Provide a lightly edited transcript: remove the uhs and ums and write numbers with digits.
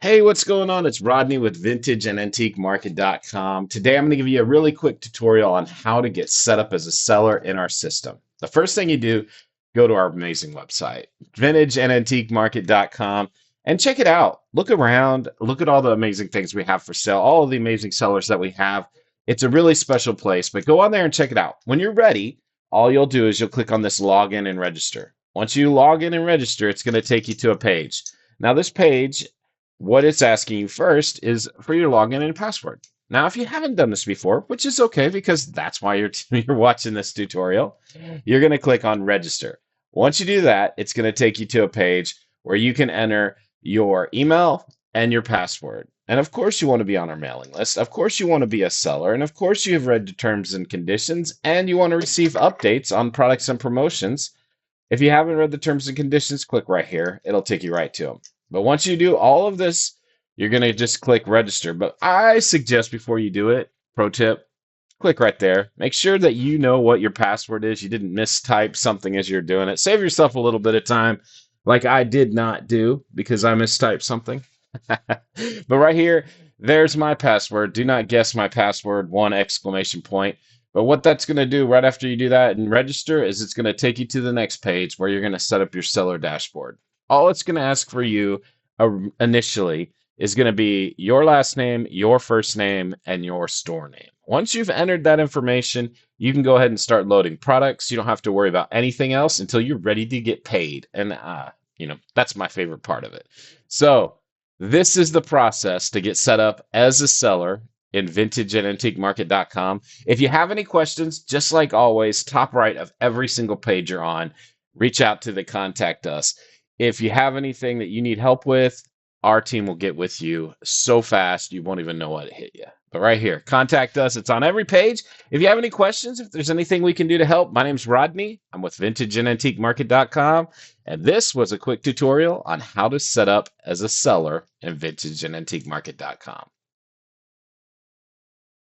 Hey, what's going on? It's Rodney with vintageandantiquemarket.com. Today I'm going to give you a really quick tutorial on how to get set up as a seller in our system. The first thing you do, go to our amazing website, vintageandantiquemarket.com, and check it out. Look around, look at all the amazing things we have for sale, all of the amazing sellers that we have. It's a really special place, but go on there and check it out. When you're ready, all you'll do is you'll click on this login and register. Once you log in and register, it's going to take you to a page. Now, this page, what it's asking you first is for your login and password. Now, if you haven't done this before, which is okay because that's why you're watching this tutorial, you're going to click on register. Once you do that, it's going to take you to a page where you can enter your email and your password. And of course, you want to be on our mailing list. Of course, you want to be a seller. And of course, you have read the terms and conditions and you want to receive updates on products and promotions. If you haven't read the terms and conditions, click right here. It'll take you right to them. But once you do all of this, you're going to just click register. But I suggest before you do it, pro tip, click right there. Make sure that you know what your password is. You didn't mistype something as you're doing it. Save yourself a little bit of time, like I did not do because I mistyped something. But right here, there's my password. Do not guess my password, one exclamation point. But what that's going to do right after you do that and register is it's going to take you to the next page where you're going to set up your seller dashboard. All it's going to ask for you initially is going to be your last name, your first name, and your store name. Once you've entered that information, you can go ahead and start loading products. You don't have to worry about anything else until you're ready to get paid. And, that's my favorite part of it. So this is the process to get set up as a seller in vintageandantiquemarket.com. If you have any questions, just like always, top right of every single page you're on, reach out to the contact us. If you have anything that you need help with, our team will get with you so fast you won't even know what hit you. But right here, contact us. It's on every page. If you have any questions, if there's anything we can do to help, my name's Rodney. I'm with vintageandantiquemarket.com. And this was a quick tutorial on how to set up as a seller in vintageandantiquemarket.com.